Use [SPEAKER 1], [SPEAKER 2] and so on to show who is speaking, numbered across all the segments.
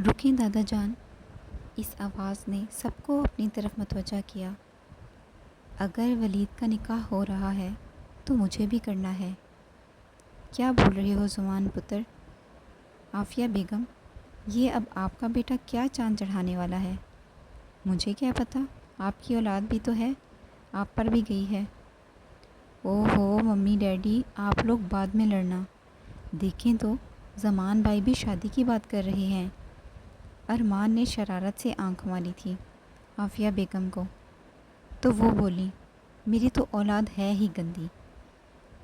[SPEAKER 1] رکیں دادا جان، اس آواز نے سب کو اپنی طرف متوجہ کیا۔ اگر ولید کا نکاح ہو رہا ہے تو مجھے بھی کرنا ہے۔ کیا بول رہے ہو زمان پتر؟ عافیہ بیگم، یہ اب آپ کا بیٹا کیا چاند چڑھانے والا ہے؟ مجھے کیا پتہ، آپ کی اولاد بھی تو ہے، آپ پر بھی گئی ہے۔ او ہو ممی ڈیڈی، آپ لوگ بعد میں لڑنا، دیکھیں تو زمان بھائی بھی شادی کی بات کر رہے ہیں۔ ارمان نے شرارت سے آنکھ ماری تھی عافیہ بیگم کو، تو وہ بولی، میری تو اولاد ہے ہی گندی۔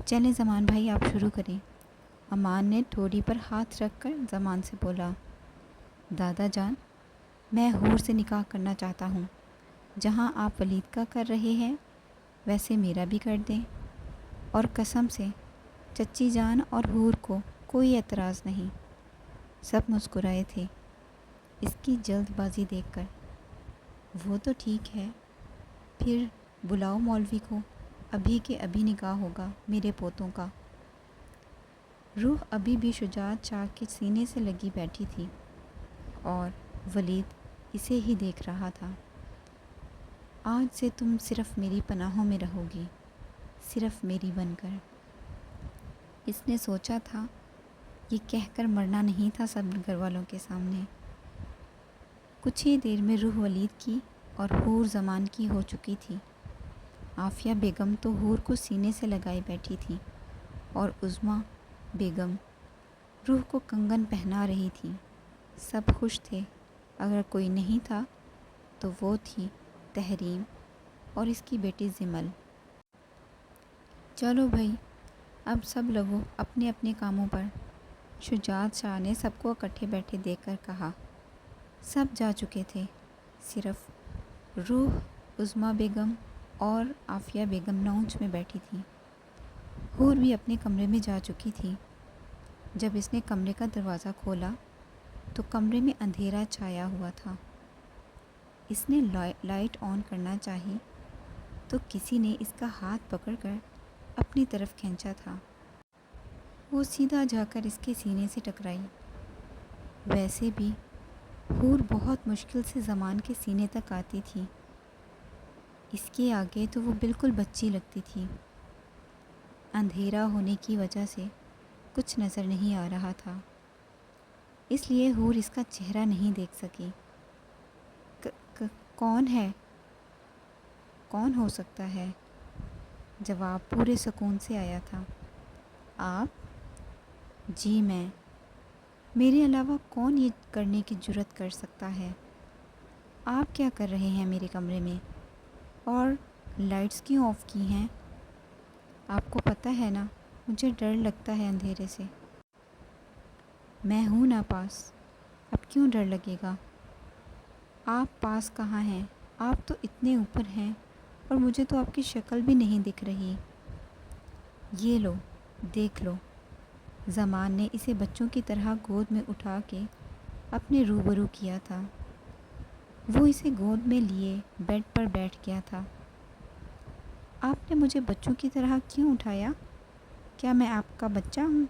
[SPEAKER 1] چلیں زمان بھائی، آپ شروع کریں۔ امان نے ٹھوڑی پر ہاتھ رکھ کر زمان سے بولا، دادا جان، میں حور سے نکاح کرنا چاہتا ہوں۔ جہاں آپ ولید کا کر رہے ہیں ویسے میرا بھی کر دیں، اور قسم سے چچی جان اور حور کو کوئی اعتراض نہیں۔ سب مسکرائے تھے اس کی جلد بازی دیکھ کر۔ وہ تو ٹھیک ہے، پھر بلاؤ مولوی کو، ابھی کے ابھی نکاح ہوگا میرے پوتوں کا۔ روح ابھی بھی شجاعت شاہ کے سینے سے لگی بیٹھی تھی اور ولید اسے ہی دیکھ رہا تھا۔ آج سے تم صرف میری پناہوں میں رہو گی، صرف میری بن کر۔ اس نے سوچا تھا یہ کہہ کر مرنا نہیں تھا سب گھر والوں کے سامنے۔ کچھ ہی دیر میں روح ولید کی اور حور زمان کی ہو چکی تھی۔ عافیہ بیگم تو حور کو سینے سے لگائے بیٹھی تھی اور عظمیٰ بیگم روح کو کنگن پہنا رہی تھی۔ سب خوش تھے، اگر کوئی نہیں تھا تو وہ تھی تحریم اور اس کی بیٹی زمل۔ چلو بھائی، اب سب لوگوں اپنے اپنے کاموں پر، شجاعت شاہ نے سب کو اکٹھے بیٹھے دیکھ کر کہا۔ سب جا چکے تھے، صرف روح، عظمیٰ بیگم اور عافیہ بیگم لاؤنج میں بیٹھی تھی۔ حور بھی اپنے کمرے میں جا چکی تھی۔ جب اس نے کمرے کا دروازہ کھولا تو کمرے میں اندھیرا چھایا ہوا تھا۔ اس نے لائٹ آن کرنا چاہی تو کسی نے اس کا ہاتھ پکڑ کر اپنی طرف کھینچا تھا۔ وہ سیدھا جا کر اس کے سینے سے ٹکرائی۔ ویسے بھی حور بہت مشکل سے زمان کے سینے تک آتی تھی، اس کے آگے تو وہ بالکل بچی لگتی تھی۔ اندھیرا ہونے کی وجہ سے کچھ نظر نہیں آ رہا تھا، اس لیے حور اس کا چہرہ نہیں دیکھ سکی۔ کون ہے؟ کون ہو سکتا ہے؟ جواب پورے سکون سے آیا تھا، آپ؟ جی میں۔ میرے علاوہ کون یہ کرنے کی جرات کر سکتا ہے؟ آپ کیا کر رہے ہیں میرے کمرے میں؟ اور لائٹس کیوں آف کی ہیں؟ آپ کو پتہ ہے نا مجھے ڈر لگتا ہے اندھیرے سے۔ میں ہوں نا پاس، اب کیوں ڈر لگے گا؟ آپ پاس کہاں ہیں؟ آپ تو اتنے اوپر ہیں اور مجھے تو آپ کی شکل بھی نہیں دکھ رہی۔ یہ لو، دیکھ لو۔ زمان نے اسے بچوں کی طرح گود میں اٹھا کے اپنے روبرو کیا تھا۔ وہ اسے گود میں لیے بیڈ پر بیٹھ گیا تھا۔ آپ نے مجھے بچوں کی طرح کیوں اٹھایا؟ کیا میں آپ کا بچہ ہوں؟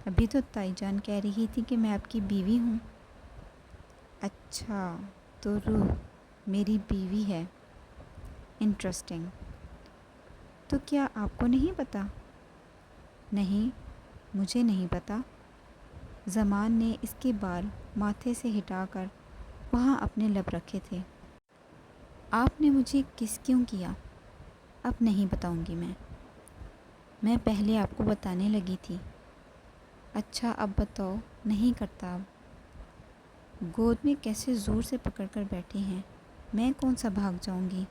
[SPEAKER 1] ابھی تو تائی جان کہہ رہی تھی کہ میں آپ کی بیوی ہوں۔ اچھا، تو روح میری بیوی ہے، انٹرسٹنگ۔ تو کیا آپ کو نہیں پتہ؟ نہیں، مجھے نہیں پتہ۔ زمان نے اس کے بال ماتھے سے ہٹا کر وہاں اپنے لب رکھے تھے۔ آپ نے مجھے کس کیوں کیا؟ اب نہیں بتاؤں گی میں پہلے آپ کو بتانے لگی تھی۔ اچھا اب بتاؤ، نہیں کرتا اب؟ گود میں کیسے زور سے پکڑ کر بیٹھے ہیں، میں کون سا بھاگ جاؤں گی؟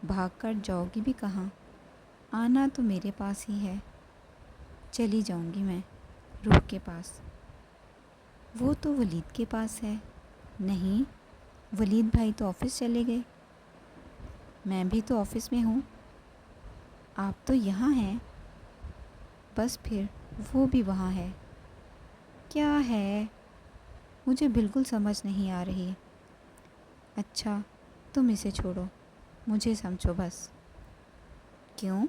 [SPEAKER 1] بھاگ کر جاؤ گی بھی کہاں؟ آنا تو میرے پاس ہی ہے۔ چلی جاؤں گی میں روح کے پاس۔ وہ تو ولید کے پاس ہے۔ نہیں، ولید بھائی تو آفس چلے گئے۔ میں بھی تو آفس میں ہوں۔ آپ تو یہاں ہیں، بس پھر وہ بھی وہاں ہے۔ کیا ہے؟ مجھے بالکل سمجھ نہیں آ رہی۔ اچھا تم اسے چھوڑو، مجھے سمجھو بس۔ کیوں؟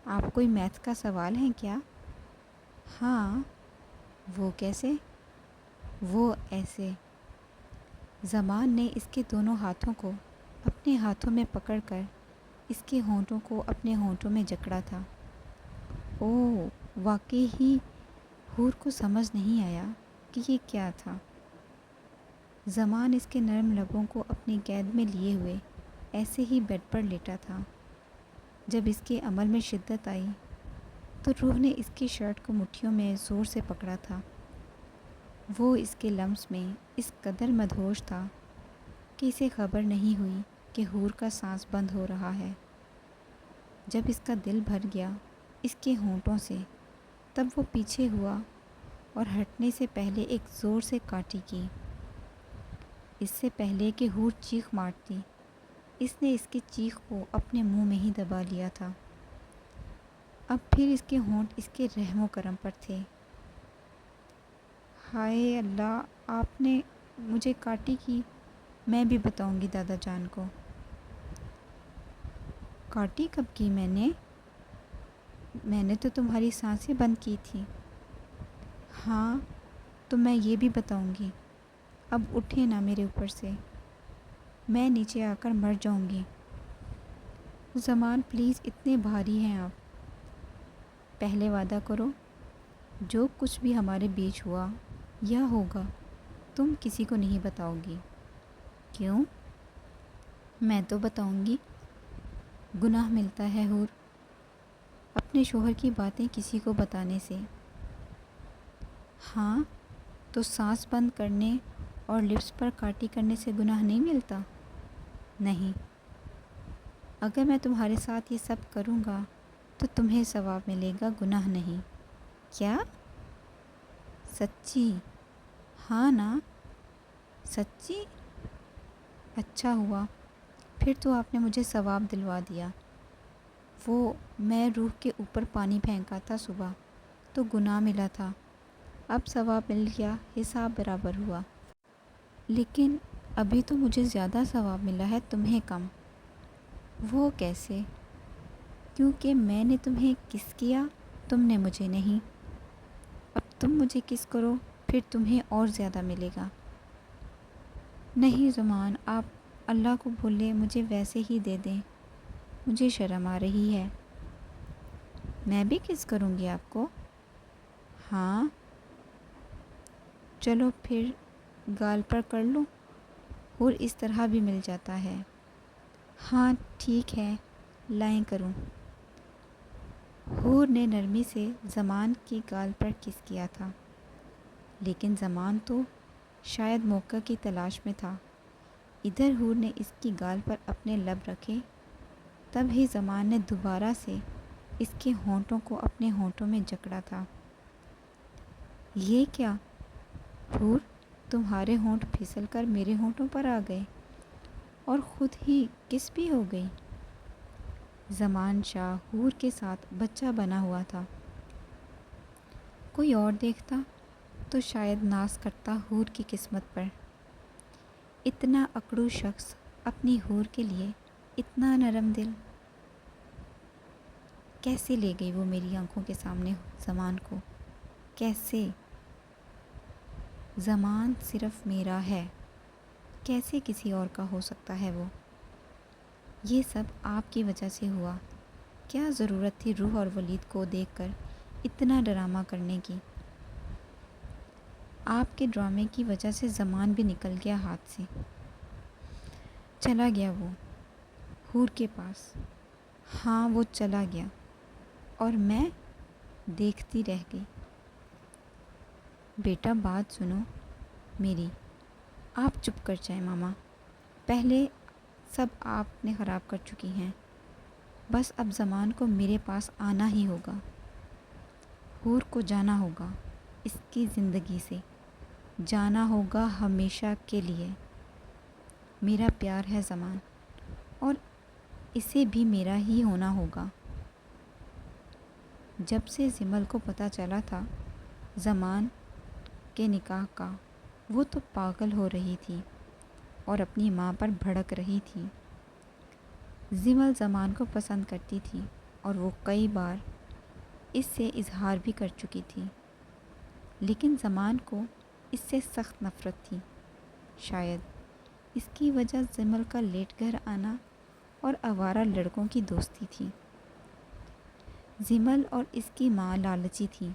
[SPEAKER 1] آپ کوئی میتھ کا سوال ہے کیا؟ ہاں۔ وہ کیسے؟ وہ ایسے۔ زمان نے اس کے دونوں ہاتھوں کو اپنے ہاتھوں میں پکڑ کر اس کے ہونٹوں کو اپنے ہونٹوں میں جکڑا تھا۔ اوہ، واقعی ہی حور کو سمجھ نہیں آیا کہ یہ کیا تھا۔ زمان اس کے نرم لبوں کو اپنی قید میں لیے ہوئے ایسے ہی بیڈ پر لیٹا تھا۔ جب اس کے عمل میں شدت آئی تو روح نے اس کی شرٹ کو مٹھیوں میں زور سے پکڑا تھا۔ وہ اس کے لمس میں اس قدر مدہوش تھا کہ اسے خبر نہیں ہوئی کہ حور کا سانس بند ہو رہا ہے۔ جب اس کا دل بھر گیا اس کے ہونٹوں سے، تب وہ پیچھے ہوا اور ہٹنے سے پہلے ایک زور سے کاٹی کی۔ اس سے پہلے کہ حور چیخ مارتی، اس نے اس کی چیخ کو اپنے منہ میں ہی دبا لیا تھا۔ اب پھر اس کے ہونٹ اس کے رحم و کرم پر تھے۔ ہائے اللہ، آپ نے مجھے کاٹی کی، میں بھی بتاؤں گی دادا جان کو۔ کاٹی کب کی میں نے تو تمہاری سانسیں بند کی تھی۔ ہاں تو میں یہ بھی بتاؤں گی۔ اب اٹھے نہ میرے اوپر سے، میں نیچے آ کر مر جاؤں گی۔ زمان پلیز، اتنے بھاری ہیں آپ۔ پہلے وعدہ کرو جو کچھ بھی ہمارے بیچ ہوا یا ہوگا تم کسی کو نہیں بتاؤ گی۔ کیوں؟ میں تو بتاؤں گی، گناہ ملتا ہے حور اپنے شوہر کی باتیں کسی کو بتانے سے۔ ہاں تو سانس بند کرنے اور لپس پر کاٹی کرنے سے گناہ نہیں ملتا؟ نہیں، اگر میں تمہارے ساتھ یہ سب کروں گا تو تمہیں ثواب ملے گا، گناہ نہیں۔ کیا؟ سچی؟ ہاں نا، سچی؟ اچھا ہوا، پھر تو آپ نے مجھے ثواب دلوا دیا۔ وہ میں روح کے اوپر پانی پھینکا تھا صبح تو گناہ ملا تھا، اب ثواب مل گیا، حساب برابر ہوا۔ لیکن ابھی تو مجھے زیادہ ثواب ملا ہے، تمہیں کم۔ وہ کیسے؟ کیونکہ میں نے تمہیں کس کیا، تم نے مجھے نہیں۔ اب تم مجھے کس کرو، پھر تمہیں اور زیادہ ملے گا۔ نہیں زمان، آپ اللہ کو بولے مجھے ویسے ہی دے دیں، مجھے شرم آ رہی ہے۔ میں بھی کس کروں گی آپ کو؟ ہاں چلو پھر گال پر کر لو، اور اس طرح بھی مل جاتا ہے۔ ہاں ٹھیک ہے، لائیں کروں۔ حور نے نرمی سے زمان کی گال پر کس کیا تھا، لیکن زمان تو شاید موقع کی تلاش میں تھا۔ ادھر حور نے اس کی گال پر اپنے لب رکھے، تب ہی زمان نے دوبارہ سے اس کے ہونٹوں کو اپنے ہونٹوں میں جکڑا تھا۔ یہ کیا حور، تمہارے ہونٹ پھسل کر میرے ہونٹوں پر آ گئے اور خود ہی کس بھی ہو گئی۔ زمان شاہ حور کے ساتھ بچہ بنا ہوا تھا۔ کوئی اور دیکھتا تو شاید ناز کرتا حور کی قسمت پر۔ اتنا اکڑو شخص اپنی حور کے لیے اتنا نرم دل۔ کیسے لے گئی وہ میری آنکھوں کے سامنے زمان کو، کیسے؟ زمان صرف میرا ہے، کیسے کسی اور کا ہو سکتا ہے وہ؟ یہ سب آپ کی وجہ سے ہوا۔ کیا ضرورت تھی روح اور ولید کو دیکھ کر اتنا ڈرامہ کرنے کی؟ آپ کے ڈرامے کی وجہ سے زمان بھی نکل گیا ہاتھ سے، چلا گیا وہ حور کے پاس۔ ہاں وہ چلا گیا اور میں دیکھتی رہ گئی۔ بیٹا بات سنو میری، آپ چپ کر جائیں ماما، پہلے سب آپ نے خراب کر چکی ہیں، بس اب زمان کو میرے پاس آنا ہی ہوگا، حور کو جانا ہوگا، اس کی زندگی سے جانا ہوگا ہمیشہ کے لیے۔ میرا پیار ہے زمان، اور اسے بھی میرا ہی ہونا ہوگا۔ جب سے زمل کو پتہ چلا تھا زمان کے نکاح کا، وہ تو پاگل ہو رہی تھی اور اپنی ماں پر بھڑک رہی تھی۔ زمل زمان کو پسند کرتی تھی اور وہ کئی بار اس سے اظہار بھی کر چکی تھی، لیکن زمان کو اس سے سخت نفرت تھی۔ شاید اس کی وجہ زمل کا لیٹ گھر آنا اور آوارہ لڑکوں کی دوستی تھی۔ زمل اور اس کی ماں لالچی تھی۔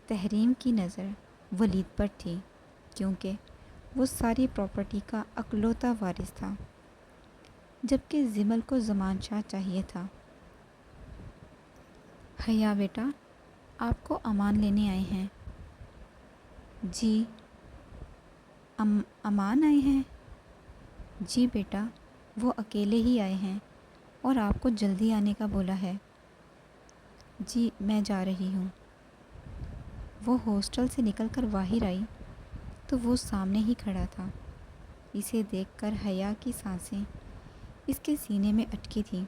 [SPEAKER 1] تحریم کی نظر ولید پر تھی کیونکہ وہ ساری پراپرٹی کا اکلوتا وارث تھا، جبکہ زمل کو زمان شاہ چاہیے تھا۔ حیا بیٹا، آپ کو امان لینے آئے ہیں۔ جی امان آئے ہیں؟ جی بیٹا، وہ اکیلے ہی آئے ہیں اور آپ کو جلدی آنے کا بولا ہے۔ جی میں جا رہی ہوں۔ وہ ہاسٹل سے نکل کر باہر آئی تو وہ سامنے ہی کھڑا تھا۔ اسے دیکھ کر حیا کی سانسیں اس کے سینے میں اٹکی تھیں،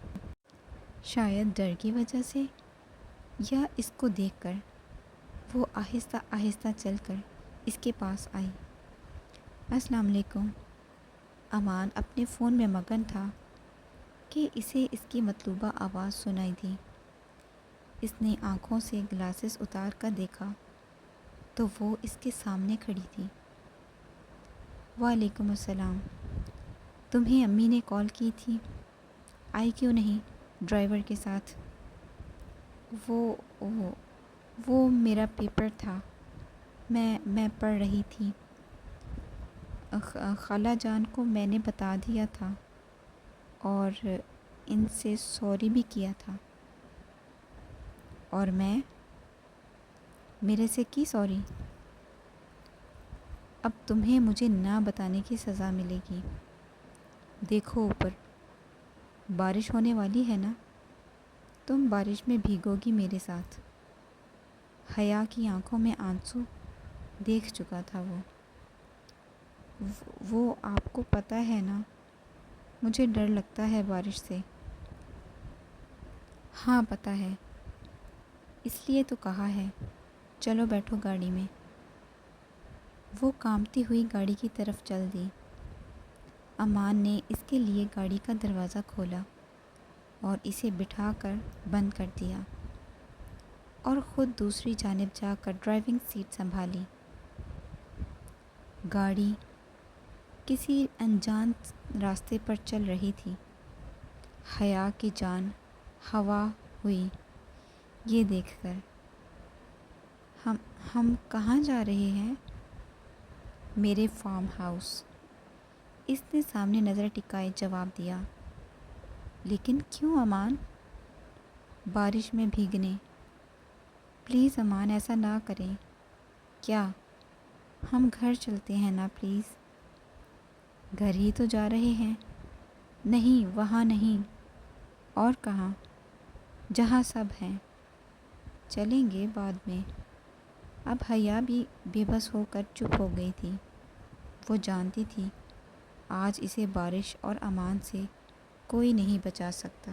[SPEAKER 1] شاید ڈر کی وجہ سے یا اس کو دیکھ کر۔ وہ آہستہ آہستہ چل کر اس کے پاس آئی۔ السلام علیکم۔ امان اپنے فون میں مگن تھا کہ اسے اس کی مطلوبہ آواز سنائی دی۔ اس نے آنکھوں سے گلاسز اتار کر دیکھا تو وہ اس کے سامنے کھڑی تھی۔ وعلیکم السلام۔ تمہیں امی نے کال کی تھی، آئی کیوں نہیں ڈرائیور کے ساتھ؟ وہ میرا پیپر تھا، میں پڑھ رہی تھی۔ خالہ جان کو میں نے بتا دیا تھا اور ان سے سوری بھی کیا تھا۔ اور میں میرے سے کی سوری؟ اب تمہیں مجھے نہ بتانے کی سزا ملے گی۔ دیکھو اوپر، بارش ہونے والی ہے نا، تم بارش میں بھیگو گی میرے ساتھ۔ حیا کی آنکھوں میں آنسو دیکھ چکا تھا وہ آپ کو پتہ ہے نا مجھے ڈر لگتا ہے بارش سے۔ ہاں پتہ ہے، اس لیے تو کہا ہے، چلو بیٹھو گاڑی میں۔ وہ کانپتی ہوئی گاڑی کی طرف چل دی۔ امان نے اس کے لیے گاڑی کا دروازہ کھولا اور اسے بٹھا کر بند کر دیا اور خود دوسری جانب جا کر ڈرائیونگ سیٹ سنبھالی۔ گاڑی کسی انجان راستے پر چل رہی تھی۔ حیا کی جان ہوا ہوئی یہ دیکھ کر۔ ہم کہاں جا رہے ہیں؟ میرے فارم ہاؤس، اس نے سامنے نظر ٹکائے جواب دیا۔ لیکن کیوں امان؟ بارش میں بھیگنے۔ پلیز امان ایسا نہ کریں۔ کیا؟ ہم گھر چلتے ہیں نا پلیز۔ گھر ہی تو جا رہے ہیں۔ نہیں وہاں نہیں، اور کہاں؟ جہاں سب ہیں۔ چلیں گے بعد میں۔ اب حیا بھی بے بس ہو کر چپ ہو گئی تھی۔ وہ جانتی تھی آج اسے بارش اور امان سے کوئی نہیں بچا سکتا۔